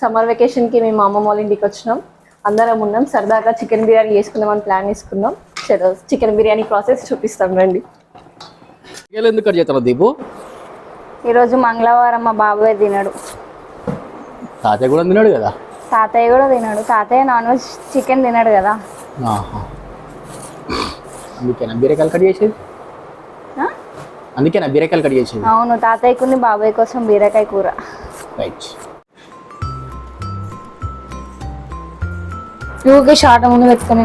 Summer వెకేషన్కి మేము మా అమ్మమ్మ వాళ్ళ ఇంటికి వచ్చినాం. అందరం ఉన్నాం, సరదాగా చికెన్ బిర్యానీ చేసుకుందామని ప్లాన్ వేసుకున్నాం. చికెన్ బిర్యానీ ప్రాసెస్ చూపిస్తాం రండి. ఎందుకు కట్ చేస్తావు దీపు? ఈరోజు మంగళవారం మా బాబాయ్ తినడు. తాతయ్య కూడా తిన్నాడు కదా? తాతయ్య కూడా తినడు. తాతయ్య నాన్ వెజ్ చికెన్ తినడు కదా. అందుకేనా బీరకాయలు కట్ చేసేది? అందుకేనా బీరకాయలు కట్ చేసేది? అవును, తాతయ్యకుని బాబాయ్ కోసం బీరకాయ కూర. రైట్. ఊకే షార్ట్ ముందు పెట్టుకుని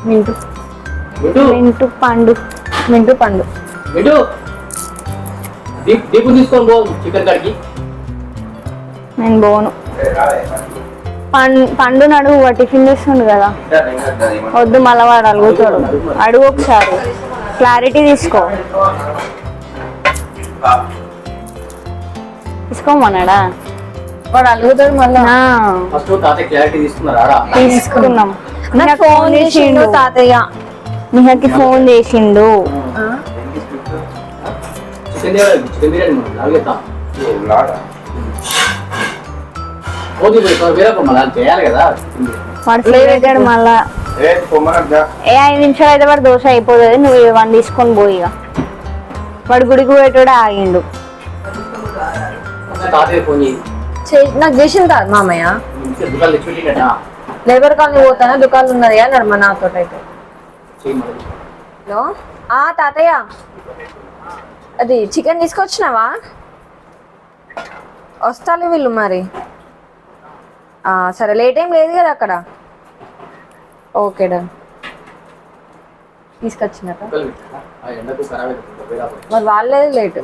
మింటు మింటు పండు మింటు పండు దీపు తీసుకొని పో చికెన్ కడికి. నేను పోను. పండు నడువు టిఫిన్ చేస్తుండు కదా. వద్దు, మళ్ళీ వాడు అడుగుతాడు. అడుగు ఒకసారి, క్లారిటీ తీసుకోమన్నాడా? వాడు అడుగుతాడు మళ్ళీ. తీసుకున్నాం. ఫోన్ చేసిండు తాతయ్య, నిహకి ఫోన్ చేసిండు. వాడు ఫీల్ అవుతాడు మళ్ళా. 5 నిమిషాలు అయితే వాడు దోశ అయిపోతుంది. నువ్వు 1 తీసుకొని పోయి. వాడు గుడికి పోయేటోడే ఆగిండు. నాకు చేసింది కాదు మామయ్య. లేబర్ కాలనీ పోతానా, దుకాణాలు ఉన్నది అన్నాడు మా నాతో అయితే. హలో తాతయ్య, అది చికెన్ తీసుకొచ్చినావా? వస్తాను వీళ్ళు మరి. సరే, లేట్ ఏం లేదు కదా అక్కడ? Okay done. తీసుకొచ్చినట్ట మరి వాళ్ళేది లేట్.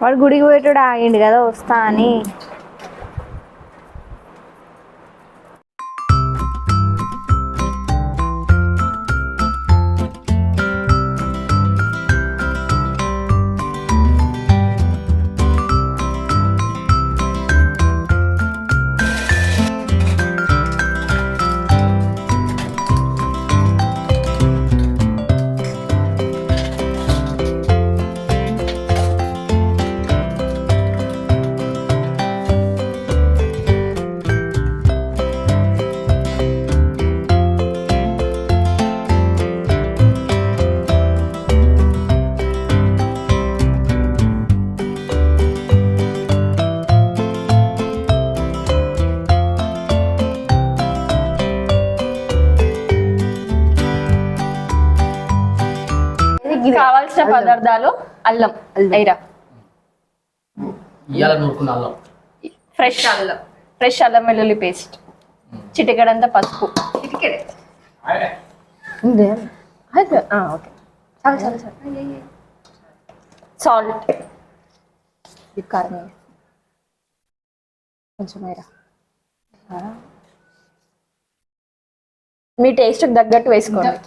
వాడు గుడికి పోయేటోడు ఆగిండు కదా, వస్తా అని. కావాల్సిన పదార్థాలు: అల్లం, ఫ్రెష్ అల్లం వెల్లుల్లి పేస్ట్, చిటికెడంతా పసుపు, సాల్ట్, కారం కొంచెం మీ టేస్ట్కి తగ్గట్టు వేసుకోండి.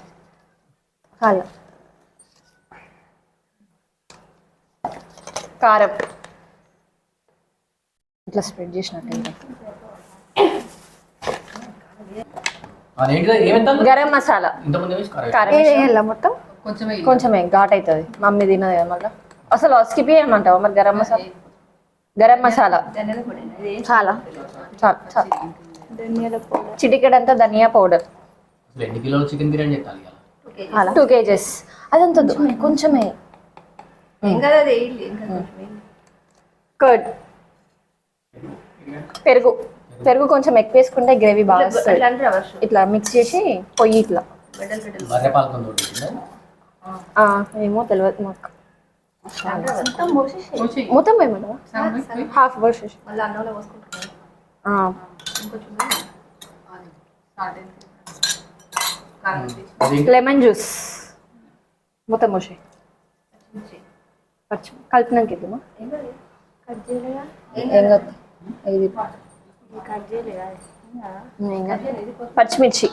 కారం ఇట్లా స్ప్రెడ్ చేసినట్టు. గరం మసాలా, మొత్తం కొంచెమే ఘాట్ అవుతుంది. మమ్మీ తినదు కదా మళ్ళీ. అసలు స్కిప్ చేయమంటావా మరి? గరం మసాలా చాలా చిటికెడంతా ధనియా పౌడర్. 2 kgs. అదంతా కొంచెమే. కర్డ్, పెరుగు కొంచెం ఎక్కువ వేసుకుంటే గ్రేవీ బాగా వస్తుంది. ఇట్లా మిక్స్ చేసి పొయ్యి ఇట్లా. ఏమో తెలియదు మాకు. మొత్తం ఏమన్నా హాఫ్ వర్ష లెమన్ జ్యూస్ మొత్తం మోసే కలిపినాక ఇద్దామా? పచ్చిమిర్చి.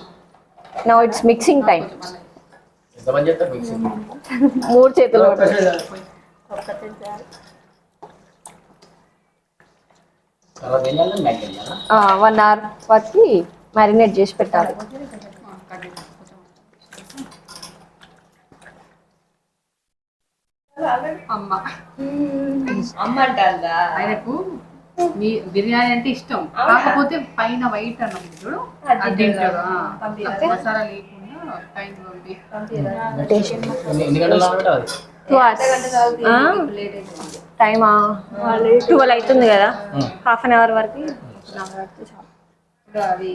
Now it's mixing time. 3 చేతులు 1 hour వరకు మ్యారినేట్ చేసి పెట్టాలి. అమ్మ అమ్మ అంటారా ఆయనకు బిర్యానీ అంటే ఇష్టం కాకపోతే పైన వైట్ అన్నది చూడు అది తింటాడు మసాలా లేకుండా పైన ఎన్ని గంటలు నానబెట్టాలి? 2 hours. టైమా 12 అవుతుంది కదా, హాఫ్ అన్ అవర్ వరకు నానబెడితే చాలు. అవి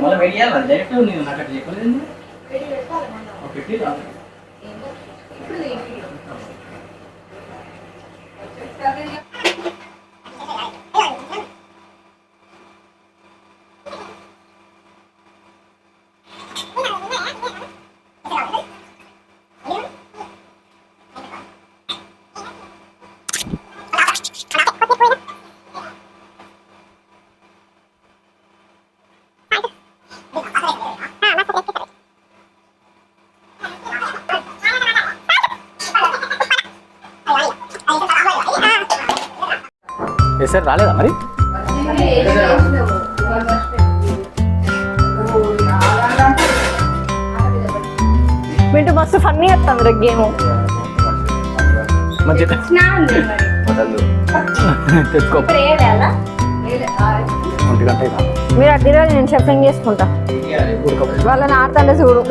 మళ్ళీ వెయిట్ చేయాలి డైరెక్ట్ నేను నాకు అట్లా చెప్పలేదు. పెట్టి సార్ రాలేదా మరి? మింటూ మస్తు ఫన్నీ వస్తాం రేపు గేమ్. మంచి తెచ్చుకో. 1 గంట మీరు అడ్డీ రోజు నేను షెఫింగ్ చేసుకుంటా, వాళ్ళని ఆడుతుండే చూడు.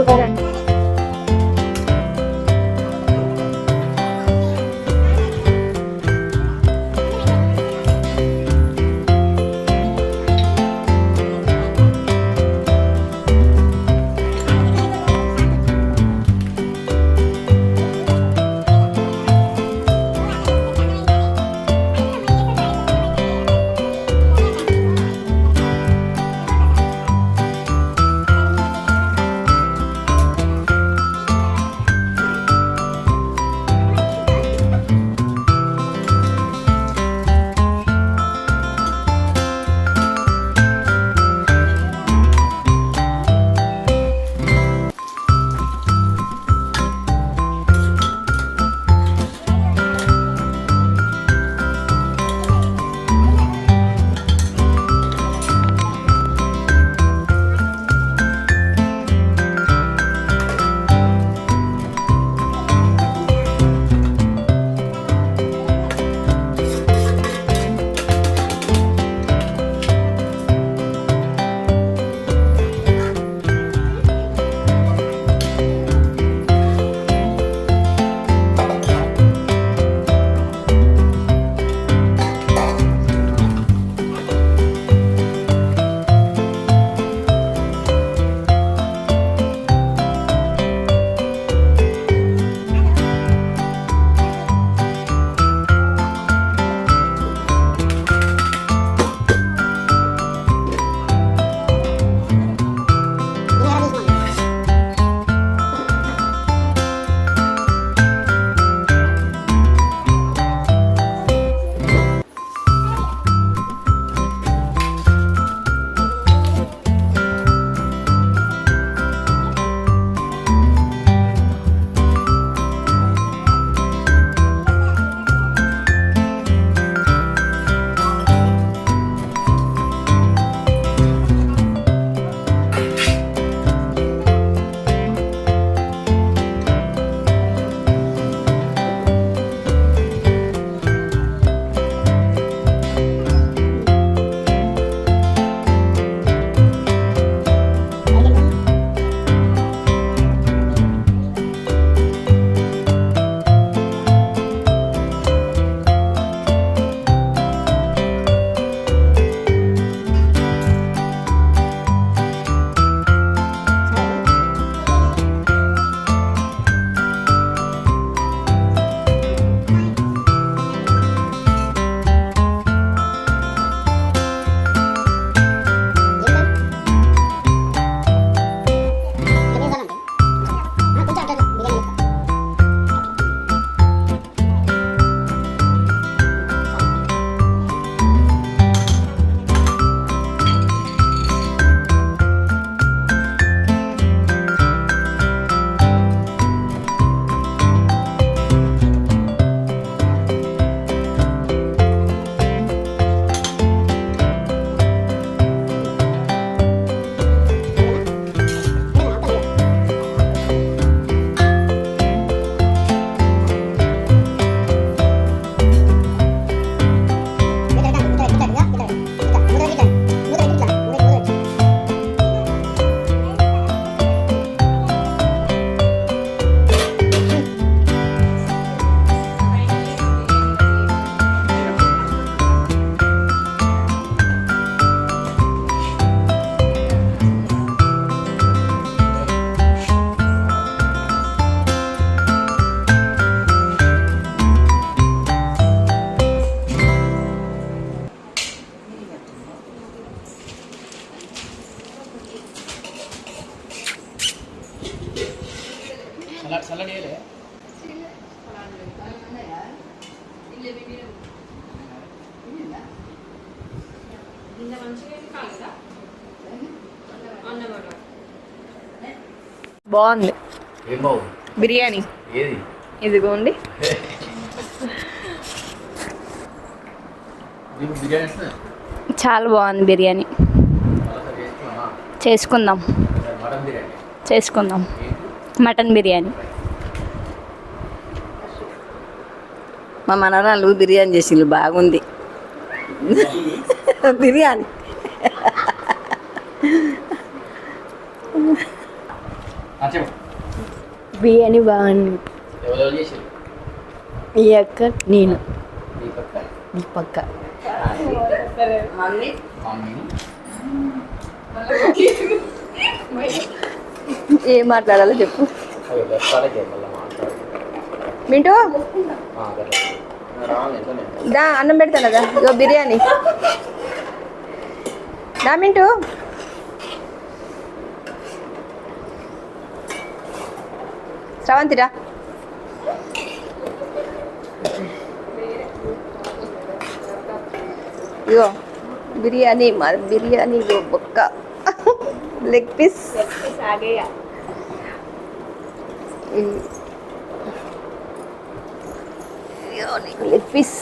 బాగుంది ఏం బాగుంది బిర్యానీ. ఏది ఇదిగోండి. నీకు బిర్యానీ వస్తుందా? చాలా బాగుంది బిర్యానీ. మరోసారి చేసుకున్నామా? చేసుకుందాం మటన్ బిర్యానీ చేసుకుందాం మటన్ బిర్యానీ. మా మనవరాలు బిర్యానీ చేసిండ్రు బాగుంది బిర్యానీ చెప్పు బిర్యానీ బాగుంది. ఎవరెవరు చేసారు? ఈ అక్క నేను నీ పక్క ఈ పక్క మమ్మీ మమ్మీ ఏం మాట్లాడాలో చెప్పు. అవి లెక్కలకే మళ్ళీ మాట్లాడు మింటూ రావాలి ఎంతనే దా అన్నం పెడతాను కదా. ఇగో బిర్యానీ దా మింటూ. శ్రవంతిరా. ఇగో బిర్యానీ మా బిర్యానీ. ఇగో బొక్క లెగ్ పీస్. Leg piece